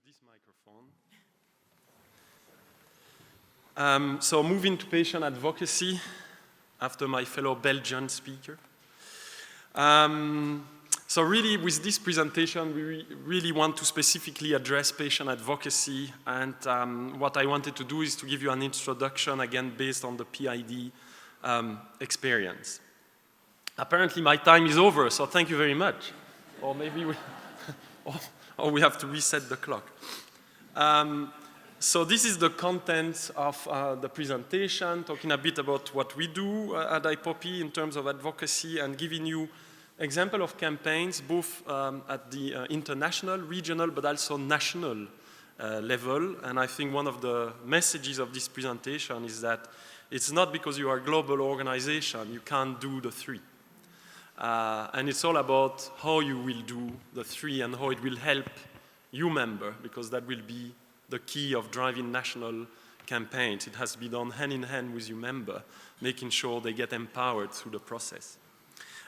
this microphone. So moving to patient advocacy after my fellow Belgian speaker. So really with this presentation, we really want to specifically address patient advocacy, and what I wanted to do is to give you an introduction, again, based on the PID experience. Apparently my time is over, so thank you very much. Or maybe we, or we have to reset the clock. So this is the content of the presentation, talking a bit about what we do at IPOPI in terms of advocacy and giving you example of campaigns both at the international, regional, but also national level. And I think one of the messages of this presentation is that it's not because you are a global organization, you can't do the three. And it's all about how you will do the three and how it will help you member, because that will be the key of driving national campaigns. It has to be done hand in hand with your member, making sure they get empowered through the process.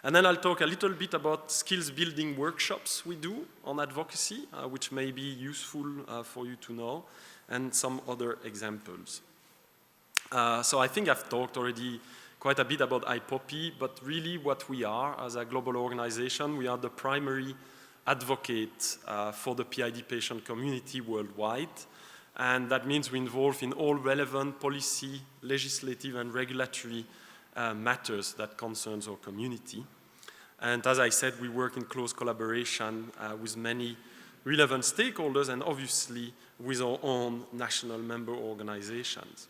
And then I'll talk a little bit about skills building workshops we do on advocacy, which may be useful for you to know, and some other examples. So I think I've talked already quite a bit about IPOPI, but really what we are as a global organization, we are the primary advocate for the PID patient community worldwide. And that means we're involved in all relevant policy, legislative, and regulatory matters that concerns our community. And as I said, we work in close collaboration with many relevant stakeholders and obviously with our own national member organizations.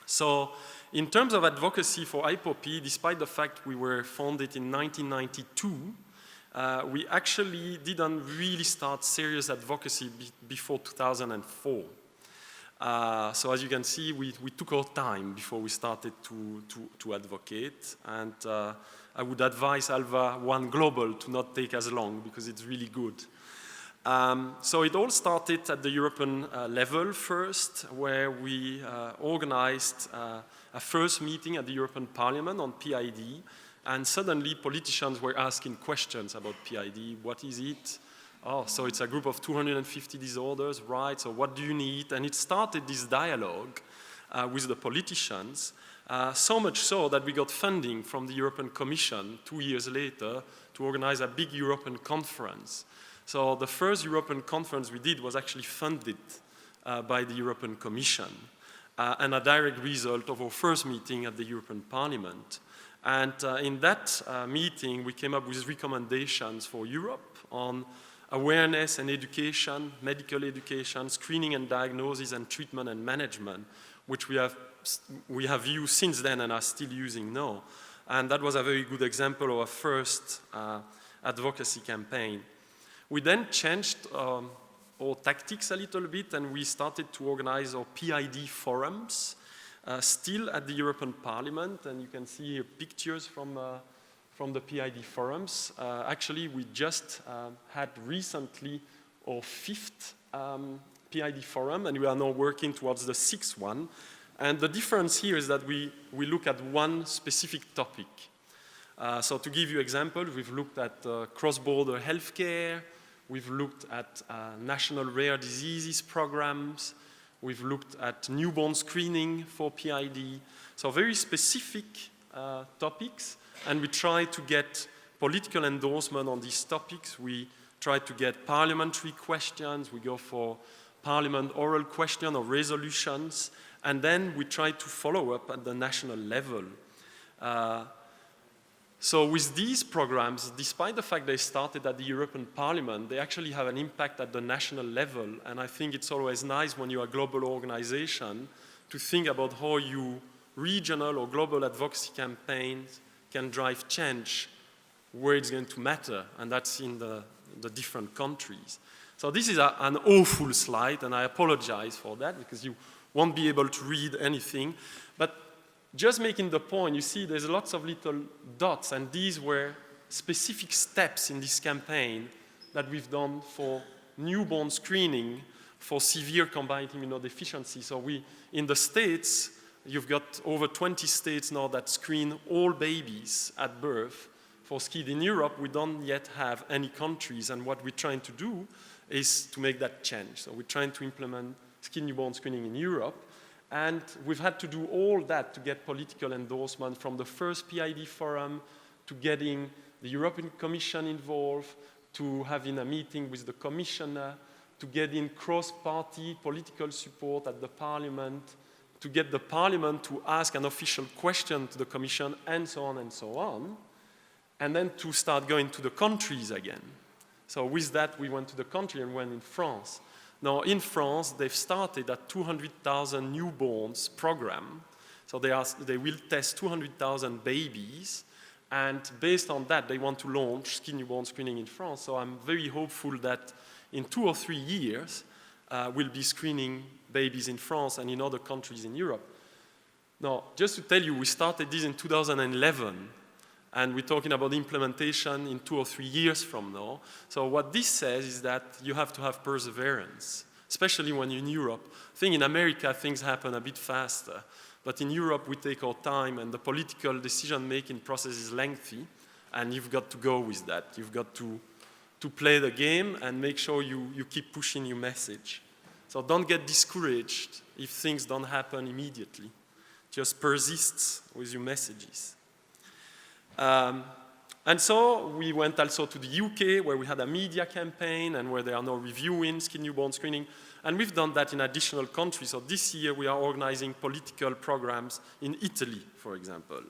So in terms of advocacy for IPOPI, despite the fact we were founded in 1992, we actually didn't really start serious advocacy before 2004. So as you can see, we took our time before we started to advocate. And I would advise Alva One Global to not take as long because it's really good. So it all started at the European level first, where we organized a first meeting at the European Parliament on PID. And suddenly politicians were asking questions about PID. What is it? Oh, so it's a group of 250 disorders, right? So what do you need? And it started this dialogue with the politicians, so much so that we got funding from the European Commission 2 years later to organize a big European conference. So the first European conference we did was actually funded by the European Commission and a direct result of our first meeting at the European Parliament. And in that meeting, we came up with recommendations for Europe on awareness and education, medical education, screening and diagnosis, and treatment and management, which we have used since then and are still using now. And that was a very good example of our first advocacy campaign. We then changed our tactics a little bit, and we started to organize our PID forums, still at the European Parliament, and you can see here pictures from the PID forums. Actually, we just had recently our 5th PID forum, and we are now working towards the 6th one. And the difference here is that we look at one specific topic. So to give you examples, we've looked at cross-border healthcare, we've looked at national rare diseases programs, we've looked at newborn screening for PID. So very specific topics, and we try to get political endorsement on these topics. We try to get parliamentary questions, we go for parliament oral question or resolutions, and then we try to follow up at the national level. So with these programs, despite the fact they started at the European Parliament, they actually have an impact at the national level. And I think it's always nice when you're a global organization to think about how you regional or global advocacy campaigns can drive change where it's going to matter, and that's in the different countries. So this is an awful slide, and I apologize for that because you won't be able to read anything. But just making the point, you see there's lots of little dots, and these were specific steps in this campaign that we've done for newborn screening for severe combined immunodeficiency. So in the States, you've got over 20 states now that screen all babies at birth for SCID. In Europe, we don't yet have any countries, and what we're trying to do is to make that change. So we're trying to implement skin newborn screening in Europe. And we've had to do all that to get political endorsement, from the first PID forum to getting the European Commission involved, to having a meeting with the commissioner, to getting cross-party political support at the parliament, to get the parliament to ask an official question to the commission, and so on and so on. And then to start going to the countries again. So with that, we went to the country and went in France. Now, in France, they've started a 200,000 newborns program. So they will test 200,000 babies. And based on that, they want to launch skin newborn screening in France. So I'm very hopeful that in 2 or 3 years, we'll be screening babies in France and in other countries in Europe. Now, just to tell you, we started this in 2011. And we're talking about implementation in 2 or 3 years from now. So what this says is that you have to have perseverance, especially when you're in Europe. I think in America, things happen a bit faster. But in Europe, we take our time, and the political decision-making process is lengthy, and you've got to go with that. You've got to play the game and make sure you keep pushing your message. So don't get discouraged if things don't happen immediately. Just persist with your messages. And so we went also to the UK, where we had a media campaign and where they are now reviewing skin newborn screening. And we've done that in additional countries. So this year we are organizing political programs in Italy, for example.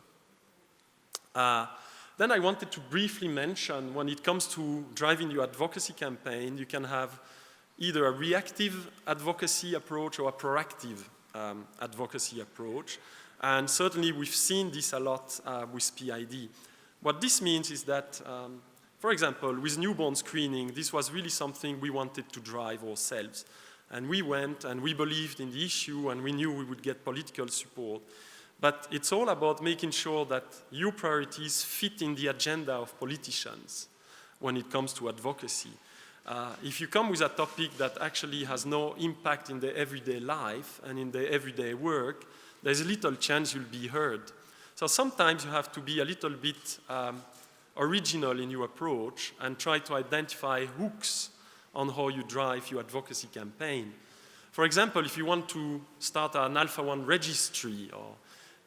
Then I wanted to briefly mention, when it comes to driving your advocacy campaign, you can have either a reactive advocacy approach or a proactive advocacy approach. And certainly we've seen this a lot with PID. What this means is that, for example, with newborn screening, this was really something we wanted to drive ourselves. And we went and we believed in the issue and we knew we would get political support. But it's all about making sure that your priorities fit in the agenda of politicians when it comes to advocacy. If you come with a topic that actually has no impact in their everyday life and in their everyday work, there's little chance you'll be heard. So sometimes you have to be a little bit original in your approach and try to identify hooks on how you drive your advocacy campaign. For example, if you want to start an Alpha-1 registry,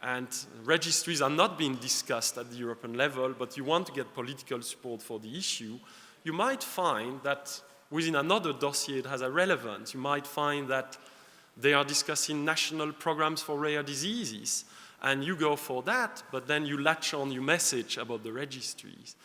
and registries are not being discussed at the European level, but you want to get political support for the issue, you might find that within another dossier it has a relevance. You might find that they are discussing national programs for rare diseases, and you go for that, but then you latch on your message about the registries.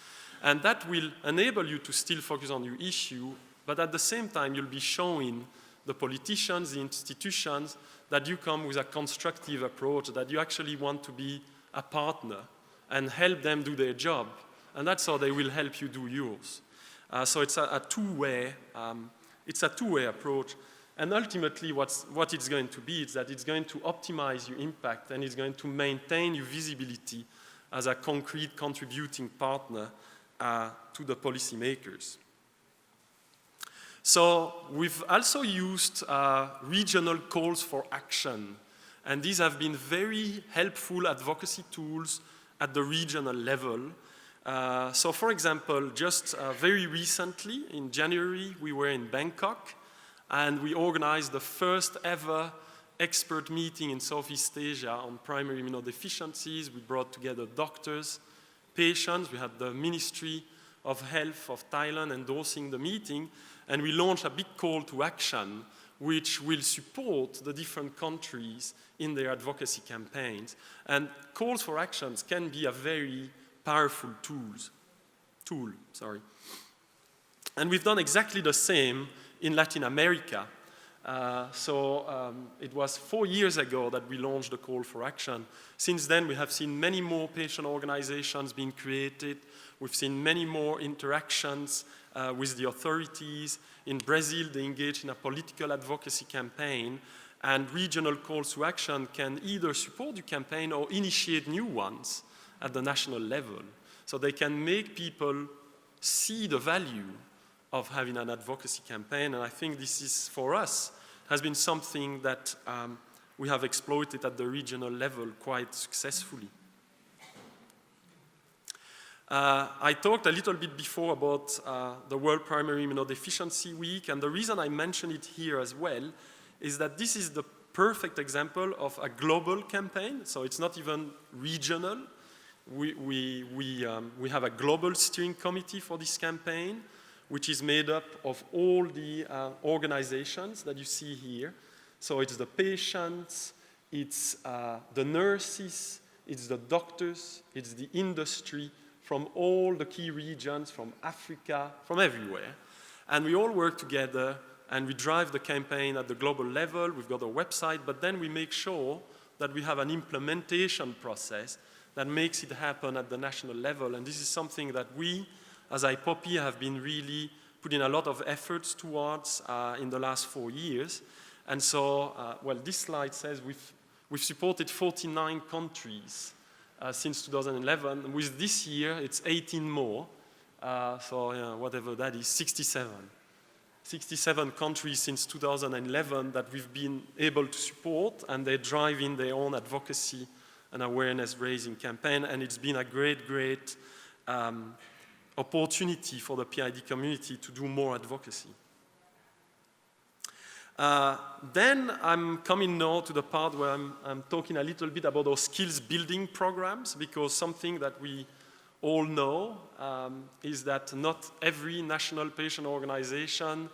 And that will enable you to still focus on your issue, but at the same time you'll be showing the politicians, the institutions, that you come with a constructive approach, that you actually want to be a partner and help them do their job. And that's how they will help you do yours. So it's a two-way approach. And ultimately, what it's going to be is that it's going to optimize your impact and it's going to maintain your visibility as a concrete contributing partner to the policymakers. So we've also used regional calls for action. And these have been very helpful advocacy tools at the regional level. So for example, just very recently, in January, we were in Bangkok. And we organized the first ever expert meeting in Southeast Asia on primary immunodeficiencies. We brought together doctors, patients. We had the Ministry of Health of Thailand endorsing the meeting. And we launched a big call to action, which will support the different countries in their advocacy campaigns. And calls for actions can be a very powerful tool. And we've done exactly the same in Latin America. It was 4 years ago that we launched the call for action. Since then, we have seen many more patient organizations being created. We've seen many more interactions with the authorities. In Brazil, they engage in a political advocacy campaign, and regional calls to action can either support the campaign or initiate new ones at the national level. So they can make people see the value of having an advocacy campaign, and I think this is, for us, has been something that we have exploited at the regional level quite successfully. I talked a little bit before about the World Primary Immunodeficiency Week, and the reason I mention it here as well is that this is the perfect example of a global campaign, so it's not even regional. We have a global steering committee for this campaign, which is made up of all the organizations that you see here. So it's the patients, it's the nurses, it's the doctors, it's the industry from all the key regions, from Africa, from everywhere. And we all work together and we drive the campaign at the global level. We've got a website, but then we make sure that we have an implementation process that makes it happen at the national level. And this is something that we, as IPOPI, have been really putting a lot of efforts towards in the last 4 years. And so, well, this slide says we've supported 49 countries since 2011. With this year, it's 18 more. So whatever that is, 67. 67 countries since 2011 that we've been able to support, and they're driving their own advocacy and awareness-raising campaign, and it's been a great, great opportunity for the PID community to do more advocacy. Then I'm coming now to the part where I'm talking a little bit about those skills building programs, because something that we all know is that not every national patient organization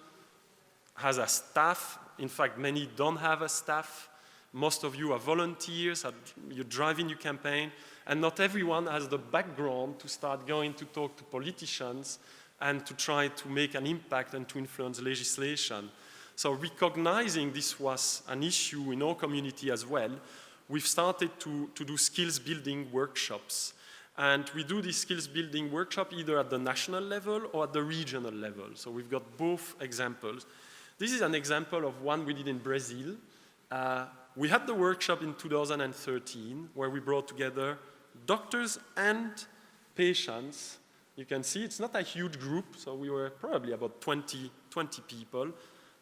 has a staff. In fact, many don't have a staff. Most of you are volunteers, you're driving your campaign, and not everyone has the background to start going to talk to politicians and to try to make an impact and to influence legislation. So recognizing this was an issue in our community as well, we've started to do skills building workshops. And we do this skills building workshop either at the national level or at the regional level. So we've got both examples. This is an example of one we did in Brazil. We had the workshop in 2013 where we brought together doctors and patients. You can see it's not a huge group, so we were probably about 20 people,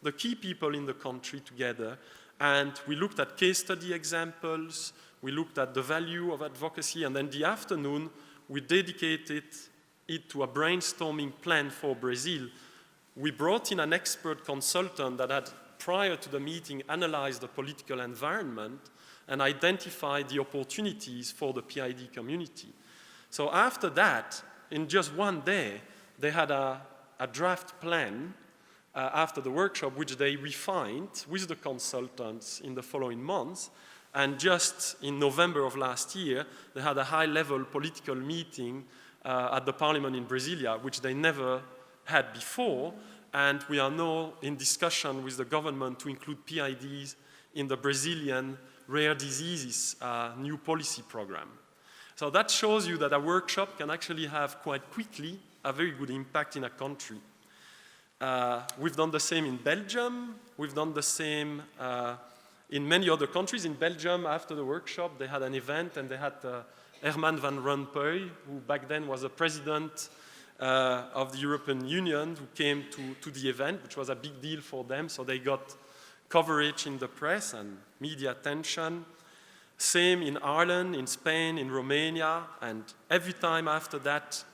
the key people in the country together. And we looked at case study examples, we looked at the value of advocacy, and then the afternoon we dedicated it to a brainstorming plan for Brazil. We brought in an expert consultant that had, prior to the meeting, analyzed the political environment and identified the opportunities for the PID community. So after that, in just one day, they had a draft plan after the workshop, which they refined with the consultants in the following months. And just in November of last year, they had a high-level political meeting at the parliament in Brasilia, which they never had before. And we are now in discussion with the government to include PIDs in the Brazilian rare diseases new policy program. So that shows you that a workshop can actually have quite quickly a very good impact in a country. We've done the same in Belgium. We've done the same in many other countries. In Belgium, after the workshop, they had an event and they had Herman van Rompuy, who back then was the president of the European Union, who came to the event, which was a big deal for them. So they got coverage in the press and media attention. Same in Ireland, in Spain, in Romania, and every time after that,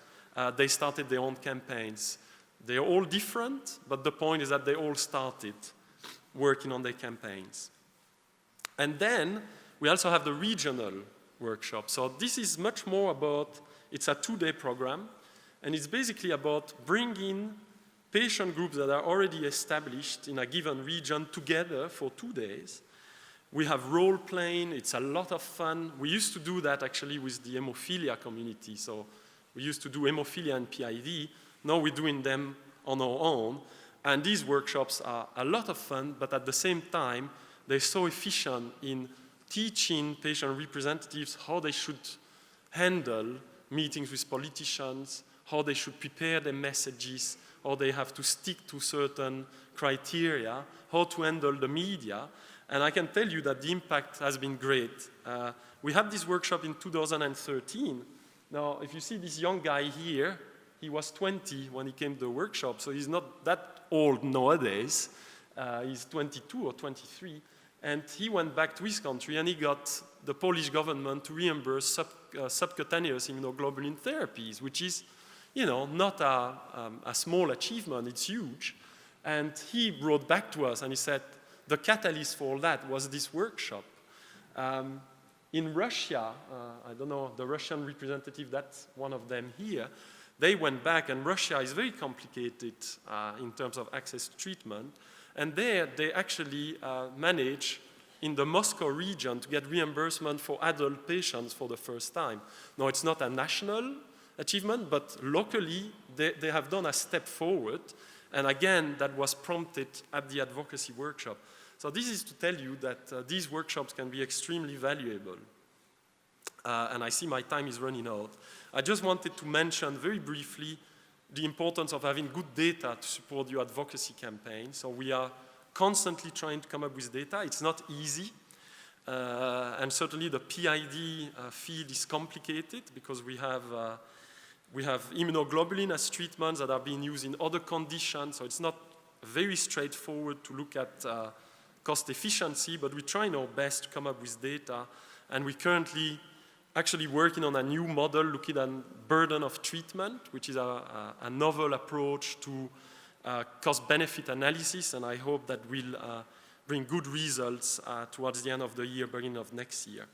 they started their own campaigns. They're all different, but the point is that they all started working on their campaigns. And then we also have the regional workshop. So this is much more about, it's a 2-day program, and it's basically about bringing patient groups that are already established in a given region together for 2 days. We have role-playing, it's a lot of fun. We used to do that actually with the hemophilia community. So we used to do hemophilia and PID. Now we're doing them on our own. And these workshops are a lot of fun, but at the same time, they're so efficient in teaching patient representatives how they should handle meetings with politicians, how they should prepare their messages, how they have to stick to certain criteria, how to handle the media. And I can tell you that the impact has been great. We had this workshop in 2013. Now, if you see this young guy here, he was 20 when he came to the workshop, so he's not that old nowadays. He's 22 or 23. And he went back to his country and he got the Polish government to reimburse subcutaneous immunoglobulin therapies, which is, not a small achievement, it's huge. And he wrote back to us and he said, the catalyst for that was this workshop. In Russia, I don't know, the Russian representative, that's one of them here, they went back, and Russia is very complicated in terms of access to treatment. And there, they actually manage in the Moscow region to get reimbursement for adult patients for the first time. Now, it's not a national achievement, but locally, they have done a step forward. And again, that was prompted at the advocacy workshop. So this is to tell you that these workshops can be extremely valuable. And I see my time is running out. I just wanted to mention very briefly the importance of having good data to support your advocacy campaign. So we are constantly trying to come up with data. It's not easy. And certainly the PID field is complicated because we have immunoglobulin as treatments that are being used in other conditions. So it's not very straightforward to look at cost efficiency, but we're trying our best to come up with data. And we're currently actually working on a new model looking at burden of treatment, which is a novel approach to cost-benefit analysis, and I hope that will bring good results towards the end of the year, beginning of next year.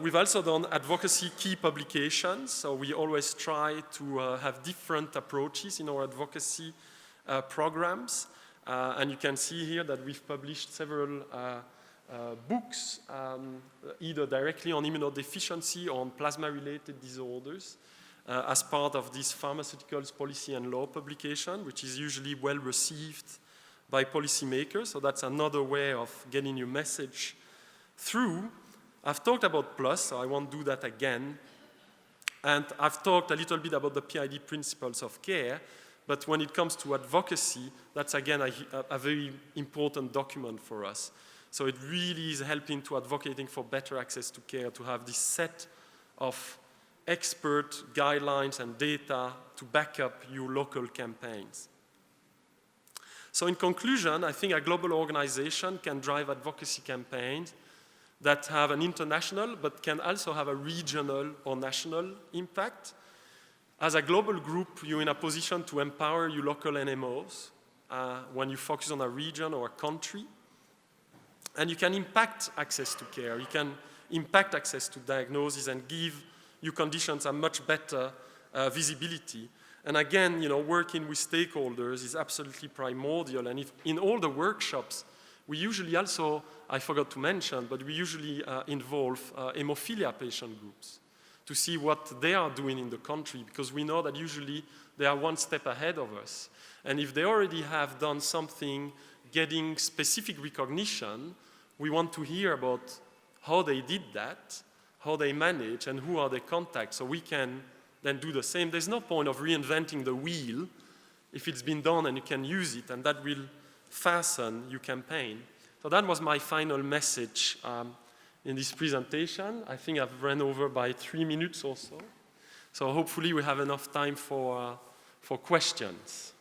We've also done advocacy key publications, so we always try to have different approaches in our advocacy programs. And you can see here that we've published several books, either directly on immunodeficiency or on plasma-related disorders, as part of this pharmaceuticals policy and law publication, which is usually well received by policymakers. So that's another way of getting your message through. I've talked about PLUS, so I won't do that again. And I've talked a little bit about the PID principles of care, but when it comes to advocacy, that's again a very important document for us. So it really is helping to advocating for better access to care, to have this set of expert guidelines and data to back up your local campaigns. So in conclusion, I think a global organization can drive advocacy campaigns that have an international, but can also have a regional or national impact. As a global group, you're in a position to empower your local NMOs when you focus on a region or a country. And you can impact access to care. You can impact access to diagnosis and give your conditions a much better visibility. And again, working with stakeholders is absolutely primordial. And if in all the workshops, we usually also, I forgot to mention, but we usually involve hemophilia patient groups to see what they are doing in the country, because we know that usually they are one step ahead of us. And if they already have done something getting specific recognition, we want to hear about how they did that, how they manage, and who are their contacts, so we can then do the same. There's no point of reinventing the wheel if it's been done and you can use it, and that will fasten your campaign. So that was my final message in this presentation. I think I've run over by 3 minutes or so. So hopefully we have enough time for questions.